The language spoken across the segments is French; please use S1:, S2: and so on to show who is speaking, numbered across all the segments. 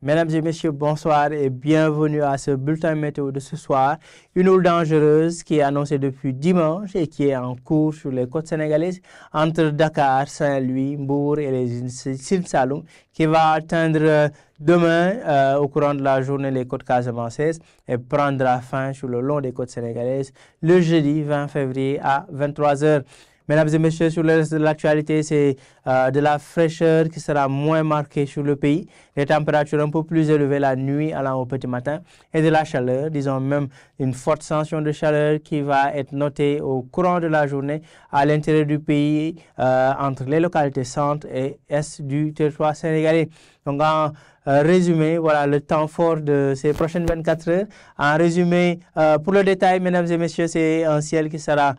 S1: Mesdames et messieurs, bonsoir et bienvenue à ce bulletin météo de ce soir. Une houle dangereuse qui est annoncée depuis dimanche et qui est en cours sur les côtes sénégalaises entre Dakar, Saint-Louis, Mbour et les Sine Saloum qui va atteindre demain au courant de la journée les côtes casamancaises et prendra fin sur le long des côtes sénégalaises le jeudi 20 février à 23 h. Mesdames et messieurs, sur le reste de l'actualité, c'est de la fraîcheur qui sera moins marquée sur le pays, les températures un peu plus élevées la nuit allant au petit matin et de la chaleur, disons même une forte tension de chaleur qui va être notée au courant de la journée à l'intérieur du pays entre les localités centre et est du territoire sénégalais. Donc en résumé, voilà le temps fort de ces prochaines 24 heures. En résumé, pour le détail, mesdames et messieurs, c'est un ciel qui sera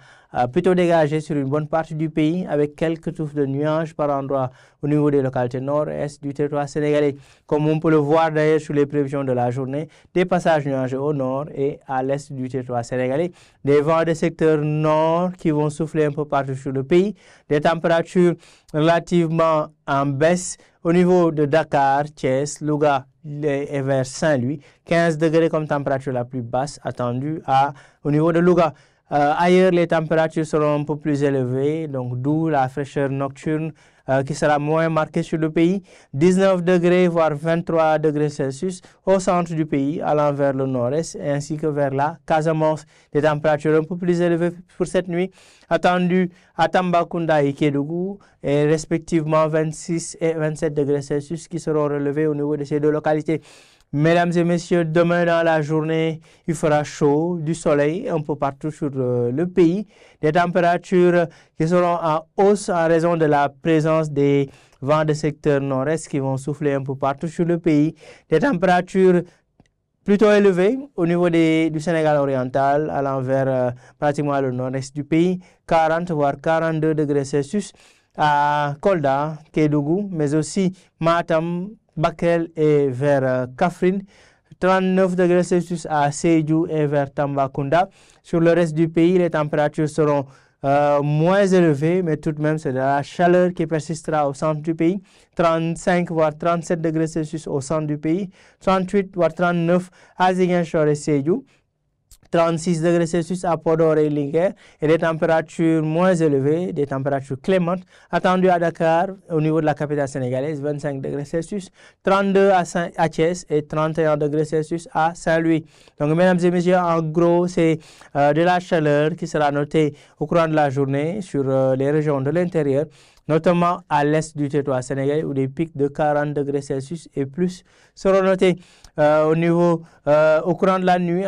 S1: plutôt dégagé sur une bonne partie du pays avec quelques touffes de nuages par endroits au niveau des localités nord et est du territoire sénégalais. Comme on peut le voir d'ailleurs sur les prévisions de la journée, des passages nuageux au nord et à l'est du territoire sénégalais, des vents des secteurs nord qui vont souffler un peu partout sur le pays, des températures relativement en baisse au niveau de Dakar, Thiès, Louga et vers Saint-Louis, 15 degrés comme température la plus basse attendue au niveau de Louga. Ailleurs, les températures seront un peu plus élevées, donc d'où la fraîcheur nocturne qui sera moins marquée sur le pays. 19 degrés, voire 23 degrés Celsius au centre du pays, allant vers le nord-est, ainsi que vers la Casamance. Des températures un peu plus élevées pour cette nuit, attendues à Tambacounda et Kédougou, et respectivement 26 et 27 degrés Celsius qui seront relevés au niveau de ces deux localités. Mesdames et messieurs, demain dans la journée, il fera chaud, du soleil un peu partout sur le pays. Des températures qui seront en hausse en raison de la présence des vents de secteur nord-est qui vont souffler un peu partout sur le pays. Des températures plutôt élevées au niveau du Sénégal oriental, allant vers pratiquement le nord-est du pays. 40 voire 42 degrés Celsius à Kolda, Kédougou, mais aussi Matam, Bakel et vers Kaffrine, 39 degrés Celsius à Sédhiou et vers Tambacounda. Sur le reste du pays, les températures seront moins élevées, mais tout de même, c'est de la chaleur qui persistera au centre du pays. 35 voire 37 degrés Celsius au centre du pays, 38 voire 39 à Ziguinchor et Sédhiou. 36 degrés Celsius à Podor et Linguère et des températures moins élevées, des températures clémentes attendues à Dakar au niveau de la capitale sénégalaise, 25 degrés Celsius, 32 à Thiès et 31 degrés Celsius à Saint-Louis. Donc mesdames et messieurs, en gros, c'est de la chaleur qui sera notée au courant de la journée sur les régions de l'intérieur, notamment à l'est du territoire sénégalais où des pics de 40 degrés Celsius et plus seront notés. Au courant de la nuit,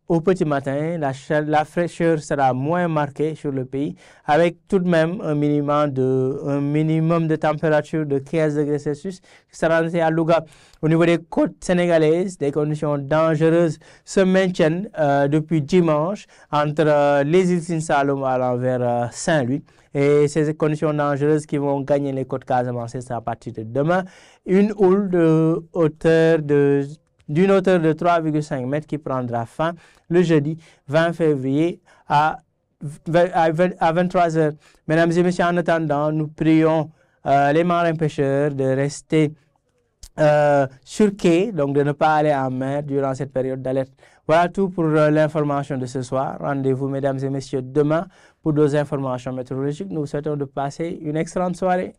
S1: au petit matin, la fraîcheur sera moins marquée sur le pays, avec tout de même un minimum de température de 15 degrés Celsius qui sera noté à Louga. Au niveau des côtes sénégalaises, des conditions dangereuses se maintiennent depuis dimanche entre les îles Sine Saloum allant vers Saint-Louis. Et ces conditions dangereuses qui vont gagner les côtes casamancaises à partir de demain. Une houle d'une hauteur de 3,5 mètres qui prendra fin le jeudi 20 février à 23 h. Mesdames et messieurs, en attendant, nous prions les marins pêcheurs de rester sur quai, donc de ne pas aller en mer durant cette période d'alerte. Voilà tout pour l'information de ce soir. Rendez-vous, mesdames et messieurs, demain pour d'autres informations météorologiques. Nous vous souhaitons de passer une excellente soirée.